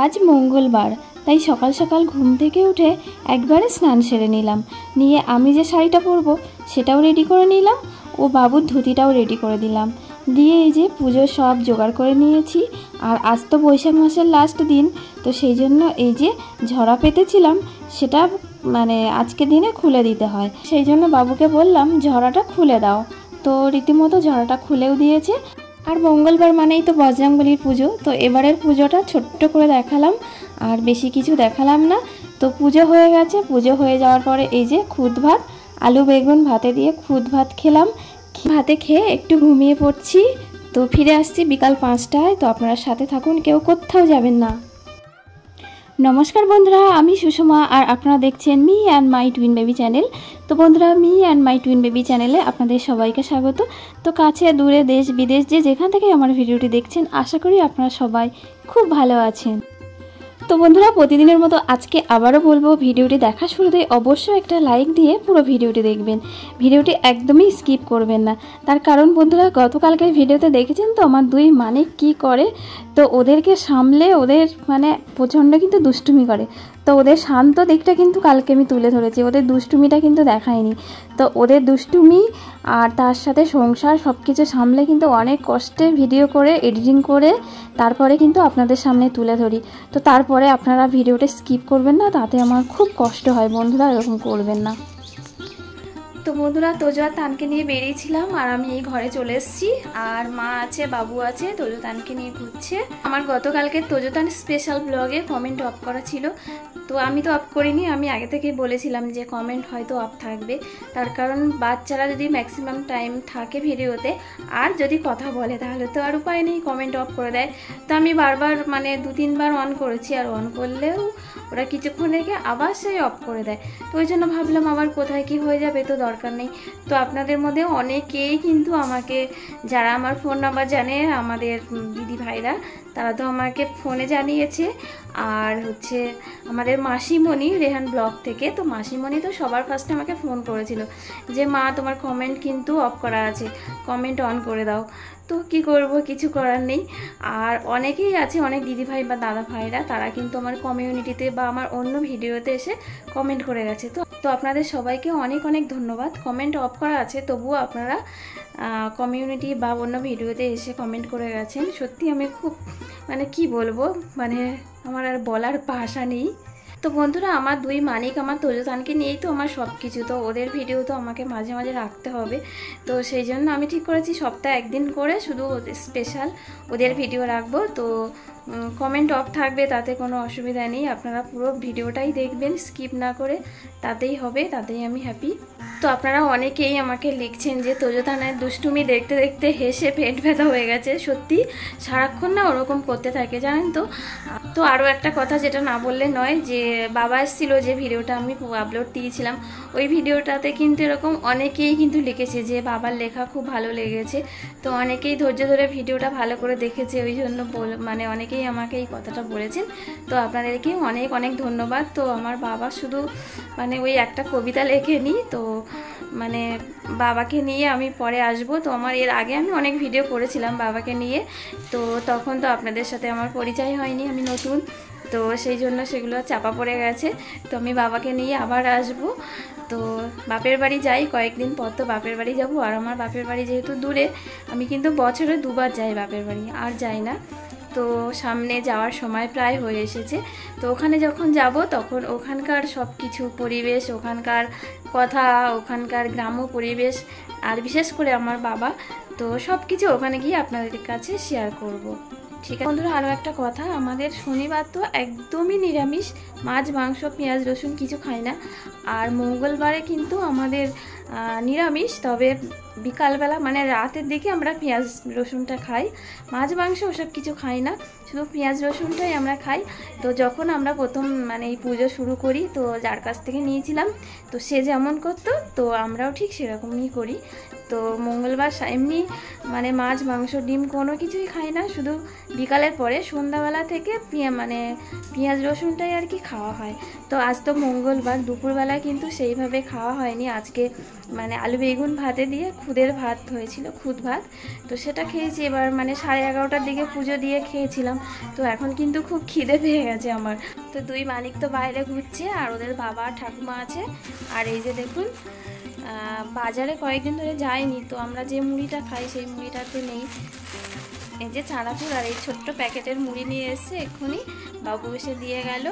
আজ মঙ্গলবার, তাই সকাল সকাল ঘুম থেকে উঠে একবারে স্নান সেরে নিলাম। নিয়ে আমি যে শাড়িটা পরবো সেটাও রেডি করে নিলাম, ও বাবুর ধুতিটাও রেডি করে দিলাম। দিয়ে এই যে পুজোর সব জোগাড় করে নিয়েছি। আর আজ তো বৈশাখ মাসের লাস্ট দিন, তো সেই জন্য এই যে ঝরা পেতেছিলাম সেটা আজকে দিনে খুলে দিতে হয়। সেই জন্য বাবুকে বললাম ঝরাটা খুলে দাও, তো রীতিমতো ঝরাটা খুলেও দিয়েছে। আর মঙ্গলবার মানেই তো বজরংবলীর পুজো, তো এবারের পুজোটা ছোট্ট করে দেখালাম, আর বেশি কিছু দেখালাম না। তো পুজো হয়ে গেছে। পুজো হয়ে যাওয়ার পরে এই যে খুদ ভাত, আলু বেগুন ভাতে দিয়ে খুদ ভাত খেলাম। ভাতে খেয়ে একটু ঘুমিয়ে পড়ছি। তো ফিরে আসছি বিকাল 5টায়। তো আপনারা সাথে থাকুন, কেউ কোথাও যাবেন না। নমস্কার বন্ধুরা, আমি সুষমা আর আপনারা দেখছেন me and my twin baby channel. তো বন্ধুরা, me and my twin baby চ্যানেলে আপনাদের সবাইকে স্বাগত। তো কাছে দূরে দেশ বিদেশ যে যেখান থেকে আমার ভিডিওটি দেখছেন, আশা করি আপনারা সবাই খুব ভালো আছেন। তো বন্ধুরা, প্রতিদিনের মতো আজকে আবারও বলবো, ভিডিওটি দেখা শুরুতে অবশ্যই একটা লাইক দিয়ে পুরো ভিডিওটি দেখবেন। ভিডিওটি একদমই স্কিপ করবেন না। তার কারণ বন্ধুরা, গতকালকে ভিডিওতে দেখেছেন তো আমার দুই মানিক কি করে। তো ওদেরকে সামলে ওদের প্রচণ্ড কিন্তু দুষ্টুমি করে। তো ওদের শান্ত দিকটা কিন্তু কালকে আমি তুলে ধরেছি, ওদের দুষ্টুমিটা কিন্তু দেখায়নি। তো ওদের দুষ্টুমি আর তার সাথে সংসার সব কিছু সামলে কিন্তু অনেক কষ্টে ভিডিও করে এডিটিং করে তারপরে কিন্তু আপনাদের সামনে তুলে ধরি। তো তারপরে আপনারা ভিডিওটা স্কিপ করবেন না, তাতে আমার খুব কষ্ট হয়। বন্ধুরা, এরকম করবেন না। তো বন্ধুরা, তোজো তানকে নিয়ে বেরিয়েছিলাম আর আমি এই ঘরে চলে এসেছি। আর মা আছে, বাবু আছে, তোজো তানকে নিয়ে ঘুরছে। আমার গতকালকে তোজো তান স্পেশাল ব্লগে কমেন্ট অফ করা ছিল, তো আমি তো অফ করিনি। আমি আগে থেকেই বলেছিলাম যে কমেন্ট হয়তো অফ থাকবে, তার কারণ বাচ্চারা যদি ম্যাক্সিমাম টাইম থাকে ভিডিওতে আর যদি কথা বলে তাহলে তো আর উপায় নেই, কমেন্ট অফ করে দেয়। তো আমি বারবার 2-3বার অন করেছি, আর অন করলেও ওরা কিছুক্ষণ রেখে আবার সেই অফ করে দেয়। তো ওই জন্য ভাবলাম আবার কোথায় কি হয়ে যাবে, তো দরকার নেই। তো আপনাদের মধ্যে অনেকেই কিন্তু আমাকে, যারা আমার ফোন নাম্বার জানে, আমাদের দিদি ভাইরা, তারা তো আমাকে ফোনে জানিয়েছে। আর আমাদের মাসিমণি রেহান ব্লগ থেকে, তো মাসিমণি তো সবার ফার্স্টে আমাকে ফোন করেছিল যে মা তোমার কমেন্ট কিন্তু অফ করা আছে, কমেন্ট অন করে দাও। তো কি করব, কিছু করার নেই। আর অনেকেই আছে, অনেক দিদিভাই বা দাদা ভাইরা, তারা কিন্তু আমার কমিউনিটিতে বা আমার অন্য ভিডিওতে এসে কমেন্ট করে গেছে। তো আপনাদের সবাইকে অনেক অনেক ধন্যবাদ। কমেন্ট অফ করা আছে তবুও আপনারা কমিউনিটি বা অন্য ভিডিওতে এসে কমেন্ট করে গেছেন। সত্যি আমি খুব কি বলবো, আমার আর বলার ভাষা নেই। তো বন্ধুরা, আমার দুই মানিক, আমার তোজো তানকে নিয়েই তো আমার সব কিছু। তো ওদের ভিডিও তো আমাকে মাঝে মাঝে রাখতে হবে। তো সেই জন্য আমি ঠিক করেছি সপ্তাহে একদিন করে শুধু স্পেশাল ওদের ভিডিও রাখবো। তো কমেন্ট অফ থাকবে, তাতে কোনো অসুবিধা নেই। আপনারা পুরো ভিডিওটাই দেখবেন স্কিপ না করে, তাতেই হবে, তাতেই আমি হ্যাপি। তো আপনারা অনেকেই আমাকে লিখছেন যে তোজো তানের দুষ্টুমি দেখতে দেখতে হেসে পেট ব্যথা হয়ে গেছে। সত্যি সারাক্ষণ না ওরকম করতে থাকে, জানেন তো। তো আরও একটা কথা যেটা না বললে নয়, যে বাবা এসেছিল, যে ভিডিওটা আমি আপলোড দিয়েছিলাম, ওই ভিডিওটাতে কিন্তু এরকম অনেকেই কিন্তু লিখেছে যে বাবার লেখা খুব ভালো লেগেছে। তো অনেকেই ধৈর্য ধরে ভিডিওটা ভালো করে দেখেছে, ওই জন্য অনেকেই আমাকে এই কথাটা বলেছেন। তো আপনাদেরকে অনেক অনেক ধন্যবাদ। তো আমার বাবা শুধু ওই একটা কবিতা লেখেনি, তো বাবাকে নিয়ে আমি পরে আসব। তো আমার এর আগে আমি অনেক ভিডিও করেছিলাম বাবাকে নিয়ে, তো তখন তো আপনাদের সাথে আমার পরিচয় হয়নি, আমি নতুন, তো সেই জন্য সেগুলো চাপা পড়ে গেছে। তো আমি বাবাকে নিয়ে আবার আসব। তো বাপের বাড়ি যাই কয়েকদিন পর, তো বাপের বাড়ি যাব। আর আমার বাপের বাড়ি যেহেতু দূরে, আমি কিন্তু বছরে 2বার যাই বাপের বাড়ি, আর যাই না। তো সামনে যাওয়ার সময় প্রায় হয়ে এসেছে। তো ওখানে যখন যাব তখন ওখানকার সব কিছু পরিবেশ, ওখানকার কথা, ওখানকার গ্রাম্য পরিবেশ, আর বিশেষ করে আমার বাবা, তো সব কিছু ওখানে গিয়ে আপনাদের কাছে শেয়ার করব। ঠিক আছে বন্ধুরা, আরও একটা কথা, আমাদের শনিবার তো একদমই নিরামিষ, মাছ মাংস পেঁয়াজ রসুন কিছু খাই না। আর মঙ্গলবারে কিন্তু আমাদের নিরামিষ, তবে বিকালবেলা রাতের দিকে আমরা পেঁয়াজ রসুনটা খাই। মাছ মাংস ওসব কিছু খাই না, শুধু পেঁয়াজ রসুনটাই আমরা খাই। তো যখন আমরা প্রথম এই পুজো শুরু করি, তো যার কাছ থেকে নিয়েছিলাম, তো সে যেমন করতো তো আমরাও ঠিক সেরকমই করি। তো মঙ্গলবার এমনি মানে মাছ মাংস ডিম কোনো কিছুই খাই না, শুধু বিকালের পরে সন্ধ্যাবেলা থেকে পেঁয়াজ রসুনটাই আর কি খাওয়া হয়। তো আজ তো মঙ্গলবার, দুপুরবেলায় কিন্তু সেইভাবে খাওয়া হয়নি। আজকে মানে আলু বেগুন ভাতে দিয়ে খুদের ভাত হয়েছিল, খুদ ভাত, তো সেটা খেয়েছি। এবার মানে 11:30টার দিকে পুজো দিয়ে খেয়েছিলাম। তো এখন কিন্তু খুব খিদে পেয়ে গেছে আমার। তো দুই মালিক তো বাইরে ঘুরছে আর ওদের বাবা ঠাকুমা আছে। আর এই যে দেখুন বাজারে কয়েকদিন ধরে যায়নি, তো আমরা যে মুড়িটা খাই সেই মুড়িটাতে নেই। এই যে চানাচুর আর এই ছোট্ট প্যাকেটের মুড়ি নিয়ে এসছে, এক্ষুনি বাবু এসে দিয়ে গেল।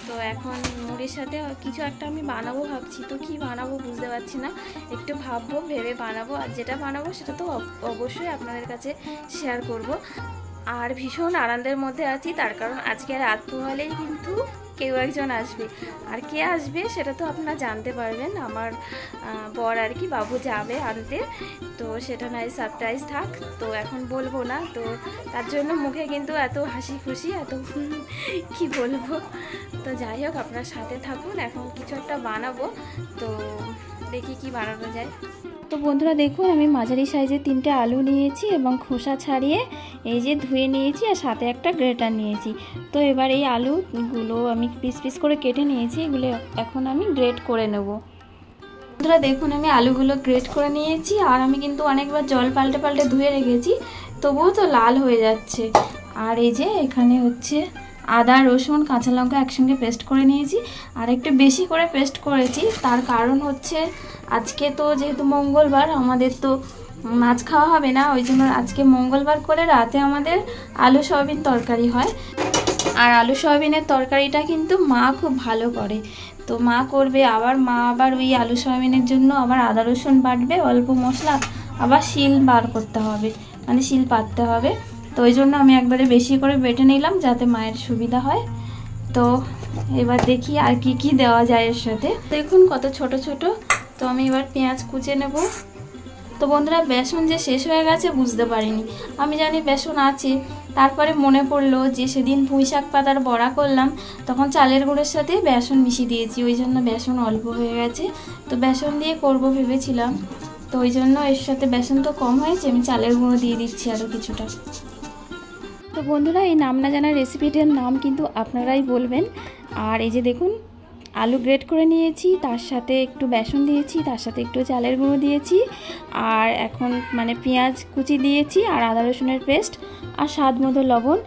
তো এখন মুড়ির সাথে কিছু একটা আমি বানাবো ভাবছি, তো কি বানাবো বুঝতে পারছি না, একটু ভাববো, ভেবে বানাবো। আর যেটা বানাবো সেটা তো অবশ্যই আপনাদের কাছে শেয়ার করব। আর ভীষণ আনন্দের মধ্যে আছি, তার কারণ আজকে রাত পোহালেই কিন্তু কেউ একজন আসবে। আর কে আসবে সেটা তো আপনারা জানতে পারবেন, আমার বর আর কি, বাবু যাবে আনতে। তো সেটা নয় সারপ্রাইজ থাক, তো এখন বলবো না। তো তার জন্য মুখে কিন্তু এত হাসি খুশি, এত কি বলবো। তো যাই হোক, আপনার সাথে থাকুন, এখন কিছু একটা বানাবো, তো দেখি কি বানানো যায়। তো বন্ধুরা দেখুন, আমি মাঝারি সাইজের 3টে আলু নিয়েছি এবং খোসা ছাড়িয়ে এই যে ধুয়ে নিয়েছি, আর সাথে একটা গ্রেটার নিয়েছি। তো এবার এই আলুগুলো আমি পিস পিস করে কেটে নিয়েছি, এগুলো এখন আমি গ্রেট করে নেব। বন্ধুরা দেখুন, আমি আলুগুলো গ্রেট করে নিয়েছি, আর আমি কিন্তু অনেকবার জল পাল্টে পাল্টে ধুয়ে রেখেছি, তবুও তো লাল হয়ে যাচ্ছে। আর এই যে এখানে হচ্ছে আদা রসুন কাঁচা লঙ্কা একসঙ্গে পেস্ট করে নিয়েছি, আর একটু বেশি করে পেস্ট করেছি। তার কারণ হচ্ছে আজকে তো যেহেতু মঙ্গলবার, আমাদের তো মাছ খাওয়া হবে না, ওই জন্য আজকে মঙ্গলবার করে রাতে আমাদের আলু সয়াবিন তরকারি হয়। আর আলু সয়াবিনের তরকারিটা কিন্তু মা খুব ভালো করে, তো মা করবে। মা আবার ওই আলু সয়াবিনের জন্য আবার আদা রসুন বাটবে, অল্প মশলা, আবার শিল বার করতে হবে, মানে শিল পাততে হবে। তো ওই জন্য আমি একবারে বেশি করে বেটে নিলাম, যাতে মায়ের সুবিধা হয়। তো এবার দেখি আর কি কি দেওয়া যায় এর সাথে। দেখুন কত ছোট ছোট। তো আমি এবার পেঁয়াজ কুচে নেব। তো বন্ধুরা বেসন যে শেষ হয়ে গেছে বুঝতে পারিনি, আমি জানি বেসন আছে, তারপরে মনে পড়লো যে সেদিন পুঁই শাক পাতার বড়া করলাম, তখন চালের গুঁড়োর সাথে বেসন মিশিয়ে দিয়েছি, ওই জন্য বেসন অল্প হয়ে গেছে। তো বেসন দিয়ে করব ভেবেছিলাম, তো ওই জন্য এর সাথে বেসন তো কম হয়েছে, আমি চালের গুঁড়ো দিয়ে দিচ্ছি আরও কিছুটা। তো বন্ধুরা এই নাম না জানা রেসিপিটার নাম কিন্তু আপনারাই বলবেন। আর এই যে দেখুন আলু গ্রেট করে নিয়েছি, তার সাথে একটু বেসন দিয়েছি, তার সাথে একটু চালের গুঁড়ো দিয়েছি, আর এখন মানে পেঁয়াজ কুচি দিয়েছি, আর আদা রসুনের পেস্ট, আর স্বাদ মতো লবণ,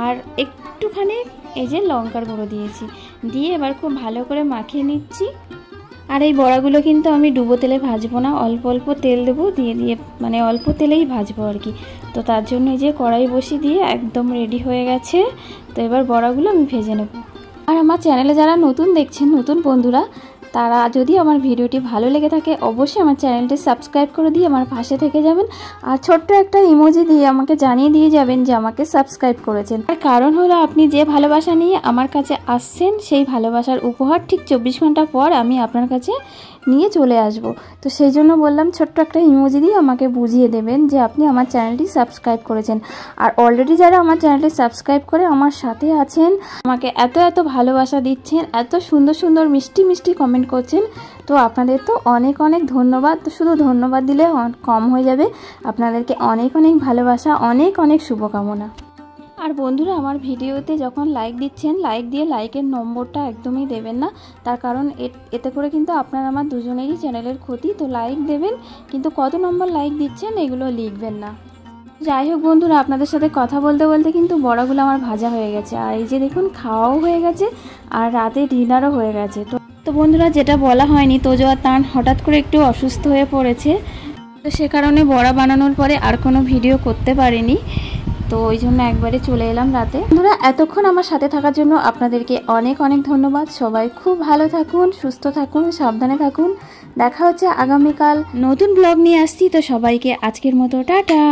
আর একটুখানি এই যে লঙ্কার গুঁড়ো দিয়েছি, দিয়ে এবার খুব ভালো করে মাখিয়ে নিচ্ছি। আর এই বড়াগুলো কিন্তু আমি ডুবো তেলে ভাজবো না, অল্প অল্প তেল দেবো, দিয়ে মানে অল্প তেলেই ভাজবো আর কি। তো তার জন্য এই যে কড়াই বসিয়ে দিয়ে একদম রেডি হয়ে গেছে। তো এবার বড়াগুলো আমি ভেজে নেব। আর আমার চ্যানেলে যারা নতুন দেখছেন, নতুন বন্ধুরা, তারা যদি আমার ভিডিওটি ভালো লেগে থাকে অবশ্যই আমার চ্যানেলটি সাবস্ক্রাইব করে দিয়ে আমার পাশে থেকে যাবেন, আর ছোট্ট একটা ইমোজি দিয়ে আমাকে জানিয়ে দিয়ে যাবেন যে আমাকে সাবস্ক্রাইব করেছেন। আর কারণ হলো আপনি যে ভালোবাসা নিয়ে আমার কাছে আসছেন, সেই ভালোবাসার উপহার ঠিক 24 ঘন্টা পর আমি আপনার কাছে নিয়ে চলে আসব। তো সেই জন্য বললাম ছোট্ট একটা ইমোজি দিয়ে আমাকে বুঝিয়ে দেবেন যে আপনি আমার চ্যানেলটি সাবস্ক্রাইব করেছেন। আর অলরেডি যারা আমার চ্যানেলটি সাবস্ক্রাইব করে আমার সাথে আছেন, আমাকে এত এত ভালোবাসা দিচ্ছেন, এত সুন্দর সুন্দর মিষ্টি মিষ্টি কমেন্ট করছেন, তো আপনাদের তো অনেক অনেক ধন্যবাদ। তো শুধু ধন্যবাদ দিলে কম হয়ে যাবে, আপনাদেরকে অনেক অনেক ভালোবাসা, অনেক অনেক শুভকামনা। আর বন্ধুরা আমার ভিডিওতে যখন লাইক দিচ্ছেন, লাইক দিয়ে লাইকের নম্বরটা একদমই দেবেন না, তার কারণ এতে করে কিন্তু আপনার আমার দুজনেরই চ্যানেলের ক্ষতি। তো লাইক দেবেন, কিন্তু কত নম্বর লাইক দিচ্ছেন এগুলো লিখবেন না। যাই হোক বন্ধুরা, আপনাদের সাথে কথা বলতে বলতে কিন্তু বড়াগুলো আমার ভাজা হয়ে গেছে, আর এই যে দেখুন খাওয়াও হয়ে গেছে, আর রাতে ডিনারও হয়ে গেছে। তো বন্ধুরা যেটা বলা হয়নি, তোজো আর তান হঠাৎ করে একটু অসুস্থ হয়ে পড়েছে, তো সে কারণে বড়া বানানোর পরে আর কোনো ভিডিও করতে পারিনি, তো ওই জন্য একবারে চলে এলাম রাতে। বন্ধুরা এতক্ষণ আমার সাথে থাকার জন্য আপনাদেরকে অনেক অনেক ধন্যবাদ। সবাই খুব ভালো থাকুন, সুস্থ থাকুন, সাবধানে থাকুন। দেখা হচ্ছে আগামীকাল নতুন ব্লগ নিয়ে আসছি। তো সবাইকে আজকের মতো টাটা।